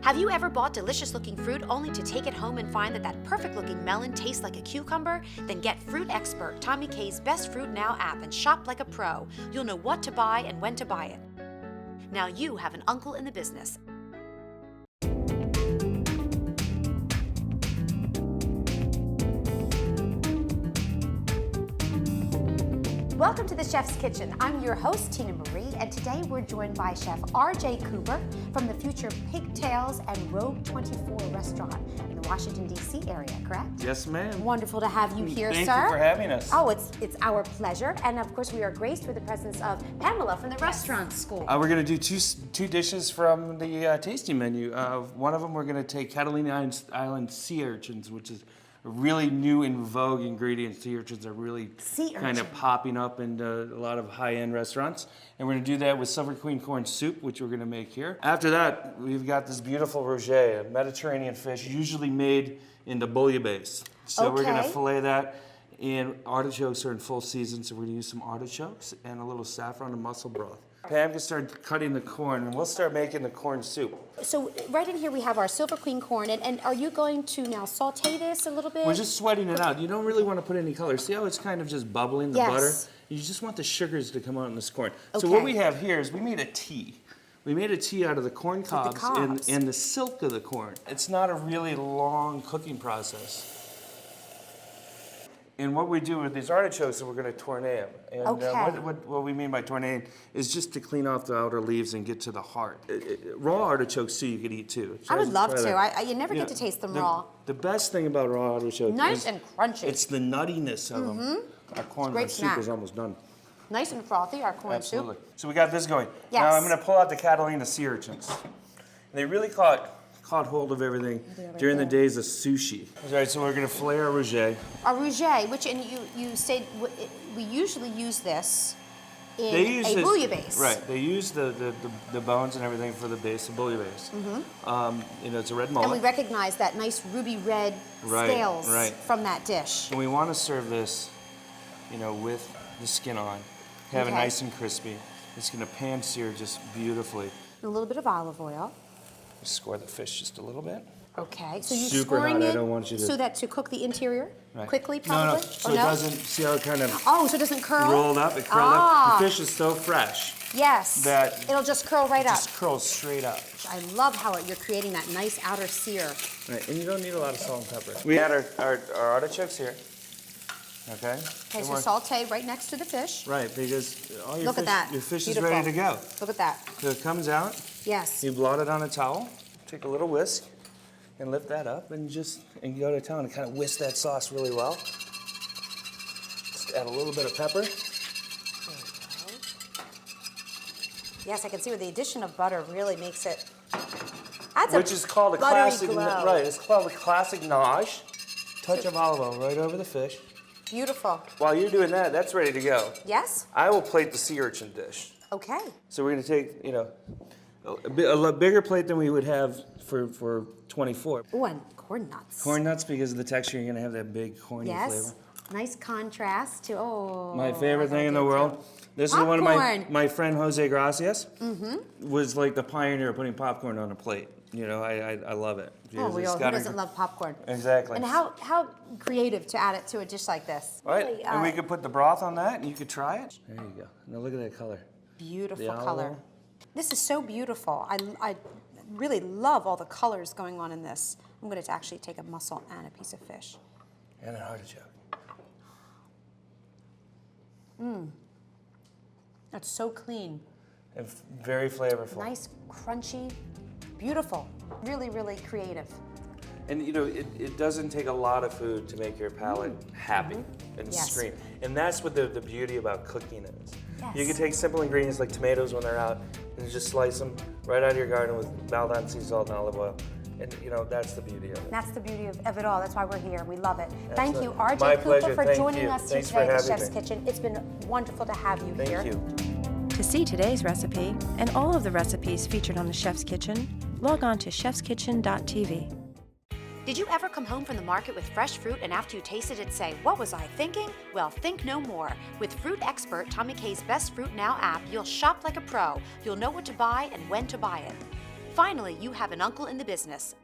Have you ever bought delicious-looking fruit only to take it home and find that that perfect-looking melon tastes like a cucumber? Then get Fruit Expert, Tommy K's Best Fruit Now app, and shop like a pro. You'll know what to buy and when to buy it. Now you have an uncle in the business. Welcome to the Chef's Kitchen. I'm your host, Tina Marie, and today we're joined by Chef R.J. Cooper from the future Pigtails and Rogue 24 restaurant in the Washington, D.C. area, correct? Yes, ma'am. Wonderful to have you here, sir. Thank you for having us. Oh, it's our pleasure. And of course, we are graced with the presence of Pamela from the restaurant school. We're going to do two dishes from the tasting menu. One of them, we're going to take Catalina Island sea urchins, which is a really new and vogue ingredient. Sea urchins are really kind of popping up in a lot of high-end restaurants. And we're going to do that with Silver Queen corn soup, which we're going to make here. After that, we've got this beautiful roget, a Mediterranean fish, usually made into bouillabaisse. So we're going to fillet that. And artichokes are in full season, so we're going to use some artichokes and a little saffron and mussel broth. Pam can start cutting the corn, and we'll start making the corn soup. So right in here we have our Silver Queen corn, and are you going to now saute this a little bit? We're just sweating it out. You don't really want to put any color. See how it's kind of just bubbling, the butter? You just want the sugars to come out in this corn. Okay. So what we have here is we made a tea. We made a tea out of the corn cobs, and the silk of the corn. It's not a really long cooking process. And what we do with these artichokes is we're going to tourné them. And what we mean by tourné is just to clean off the outer leaves and get to the heart. Raw artichokes, too, you could eat, too. I would love to. You never get to taste them raw. The best thing about raw artichokes nice and crunchy. It's the nuttiness of them. Our corn soup is almost done. Nice and frothy, our corn soup. So we got this going. Yes. Now I'm going to pull out the Catalina sea urchins. They really caught hold of everything during the days of sushi. All right, so we're going to fillet our roget. Our roget, which, and you said we usually use this in a bouillabaisse. Right, they use the bones and everything for the base, the bouillabaisse. It's a red mullet. And we recognize that nice ruby red scales from that dish. And we want to serve this, with the skin on. Have it nice and crispy. It's going to pan sear just beautifully. And a little bit of olive oil. Score the fish just a little bit. Okay, so you're super scoring hot. it I don't want you to... so that to cook the interior quickly, probably? No. So it doesn't, see how it kind of... Oh, so it doesn't curl? Rolled up, it curled up. The fish is so fresh. Yes, that it'll just curl right up. Just curls straight up. I love how you're creating that nice outer sear. Right, and you don't need a lot of salt and pepper. We had our artichokes here. Okay, so saute right next to the fish. Right, because all your fish is ready to go. Look at that. So it comes out. Yes. You blot it on a towel. Take a little whisk and lift that up and go to town and kind of whisk that sauce really well. Just add a little bit of pepper. Yes, I can see where the addition of butter really makes it. Which is called a classic, glow. right? It's called a classic nage. Touch of olive oil right over the fish. Beautiful. While you're doing that, that's ready to go. Yes. I will plate the sea urchin dish. Okay. So we're going to take, a bigger plate than we would have for 24. Oh, and corn nuts. Corn nuts, because of the texture, you're going to have that big corny flavor. Nice contrast to, my favorite thing in the world. This is one of my friend Jose Gracias was like the pioneer of putting popcorn on a plate. I love it. Oh, who doesn't love popcorn? Exactly. And how creative to add it to a dish like this. Right, really, and we could put the broth on that, and you could try it. There you go. Now look at that color. Beautiful color. This is so beautiful. I really love all the colors going on in this. I'm going to actually take a mussel and a piece of fish. And an artichoke. That's so clean. And very flavorful. Nice, crunchy, beautiful. Really, really creative. And it doesn't take a lot of food to make your palate happy and scream. And that's what the beauty about cooking is. Yes. You can take simple ingredients like tomatoes when they're out and just slice them right out of your garden with Maldon sea salt and olive oil. And that's the beauty of it. That's the beauty of it all. That's why we're here. We love it. Thank you, My R.J. Cooper, pleasure. for joining us Thanks today at the having Chef's Kitchen. It's been wonderful to have you here. Thank you. To see today's recipe and all of the recipes featured on the Chef's Kitchen, log on to chefskitchen.tv. Did you ever come home from the market with fresh fruit and after you tasted it say, "What was I thinking?" Well, think no more. With Fruit Expert, Tommy K's Best Fruit Now app, you'll shop like a pro. You'll know what to buy and when to buy it. Finally, you have an uncle in the business.